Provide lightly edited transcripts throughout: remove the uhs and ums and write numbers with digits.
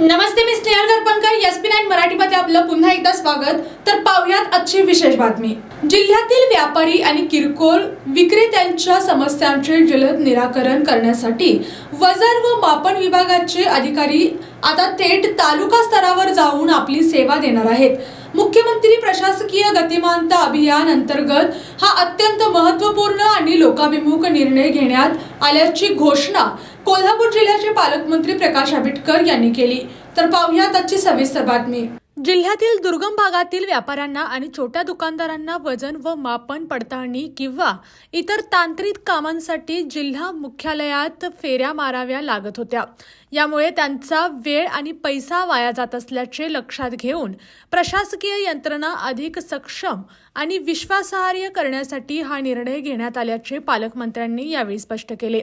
नमस्ते, मी Snehal गरपणकर. SP9 मराठीमध्ये आपलं पुन्हा एकदा स्वागत. तर पाहूयात आजची विशेष बातमी. जिल्ह्यातील व्यापारी आणि किरकोळ विक्रेत्यांच्या समस्यांचे जलद निराकरण करण्यासाठी वजन व मापन विभागाचे अधिकारी आता थेट तालुका स्तरावर जाऊन आपली सेवा देणार आहेत. मुख्यमंत्री प्रशासकीय गतिमानता अभियान अंतर्गत हा अत्यंत महत्त्वपूर्ण आणि लोकाभिमुख निर्णय घेण्यात आल्याची घोषणा कोल्हापूर जिल्ह्याचे पालकमंत्री प्रकाश आंबेडकर यांनी केली. तर पाहूयात आजची सविस्तर बातमी. जिल्ह्यातील दुर्गम भागातील व्यापाऱ्यांना आणि छोट्या दुकानदारांना वजन व मापन पडताळणी किंवा इतर तांत्रिक कामांसाठी जिल्हा मुख्यालयात फेऱ्या माराव्या लागत होत्या. यामुळे त्यांचा वेळ आणि पैसा वाया जात असल्याचे लक्षात घेऊन प्रशासकीय यंत्रणा अधिक सक्षम आणि विश्वासार्ह करण्यासाठी हा निर्णय घेण्यात आल्याचे पालकमंत्र्यांनी यावेळी स्पष्ट केले.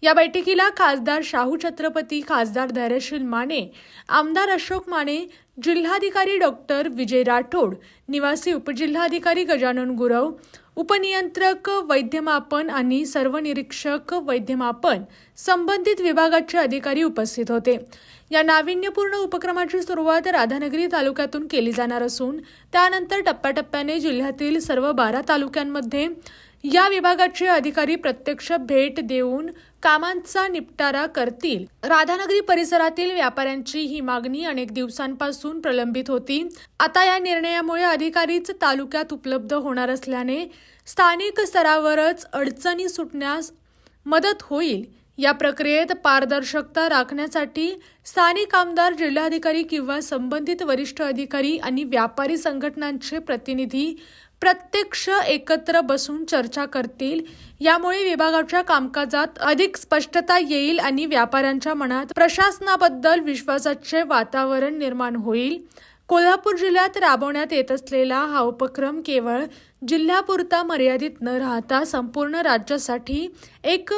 या बैठकीला खासदार शाहू छत्रपती, खासदार धैर्यशील माने, आमदार अशोक माने, जिल्हाधिकारी डॉक्टर विजय राठोड, निवासी उपजिल्हाधिकारी गजानन गुरव, उपनियंत्रक वैद्यमापन आणि सर्व निरीक्षक वैद्यमापन संबंधित विभागाचे अधिकारी उपस्थित होते. या नाविन्यपूर्ण उपक्रमाची सुरुवात राधानगरी तालुक्यातून केली जाणार असून त्यानंतर टप्प्याटप्प्याने जिल्ह्यातील सर्व 12 तालुक्यांमध्ये या विभागाचे अधिकारी प्रत्यक्ष भेट देऊन कामांचा निपटारा करतील. राधानगरी परिसरातील व्यापाऱ्यांची ही मागणी अनेक दिवसांपासून प्रलंबित होती. आता या निर्णयामुळे अधिकारीच तालुक्यात उपलब्ध होणार असल्याने स्थानिक स्तरावरच अडचणी सुटण्यास मदत होईल. या प्रक्रियेत पारदर्शकता राखण्यासाठी स्थानिक आमदार, जिल्हाधिकारी किंवा संबंधित वरिष्ठ अधिकारी आणि व्यापारी संघटनांचे प्रतिनिधी प्रत्यक्ष एकत्र बसून चर्चा करतील. यामुळे विभागाच्या कामकाजात अधिक स्पष्टता येईल आणि व्यापाऱ्यांच्या मनात प्रशासनाबद्दल विश्वासाचे वातावरण निर्माण होईल. कोल्हापूर जिल्ह्यात राबवण्यात येत असलेला हा उपक्रम केवळ जिल्ह्यापुरता मर्यादित न राहता संपूर्ण राज्यासाठी एक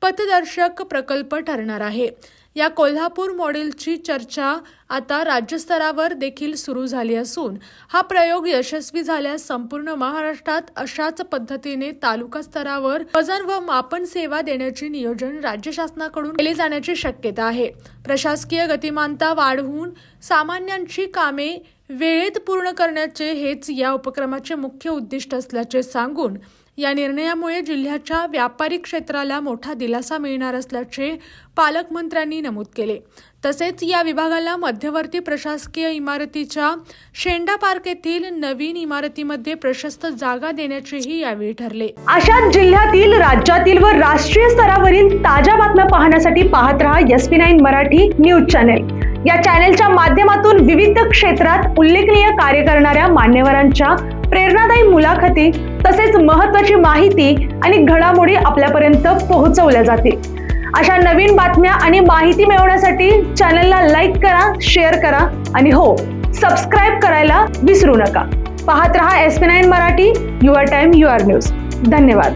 पथदर्शक प्रकल्प ठरणार आहे. या कोल्हापूर मॉडेलची चर्चा आता राज्यस्तरावर देखील सुरू झाली असून हा प्रयोग यशस्वी झाल्यास संपूर्ण महाराष्ट्रात अशाच पद्धतीने तालुका स्तरावर वजन व मापन सेवा देण्याचे नियोजन राज्य शासनाकडून केले जाण्याची शक्यता आहे. प्रशासकीय गतिमानता वाढवून सामान्यांची कामे वेळेत पूर्ण करण्याचे हेच या उपक्रमाचे मुख्य उद्दिष्ट असल्याचे सांगून या निर्णयामुळे जिल्ह्याच्या व्यापारी क्षेत्राला मोठा दिलासा मिळणार असल्याचे पालकमंत्र्यांनी नमूद केले. तसेच या विभागाला मध्यवर्ती प्रशासकीय इमारतीच्या शेंडा पार्क येथील नवीन इमारतीमध्ये प्रशस्त जागा देण्याचेही यावेळी ठरले. अशाच जिल्ह्यातील, राज्यातील व राष्ट्रीय स्तरावरील ताज्या बातम्या पाहण्यासाठी पाहत रहा SP9 मराठी न्यूज चॅनेल. या चॅनेलच्या माध्यमातून विविध क्षेत्रात उल्लेखनीय कार्य करणाऱ्या मान्यवरांच्या प्रेरणादायी मुलाखती तसेच महत्त्वाची माहिती आणि घडामोडी आपल्यापर्यंत पोहोचवल्या जातील. अशा नवीन बातम्या आणि माहिती मिळवण्यासाठी चॅनलला लाईक करा, शेअर करा आणि हो, सबस्क्राईब करायला विसरू नका. पाहत रहा SP9 Marathi, your time your news. धन्यवाद.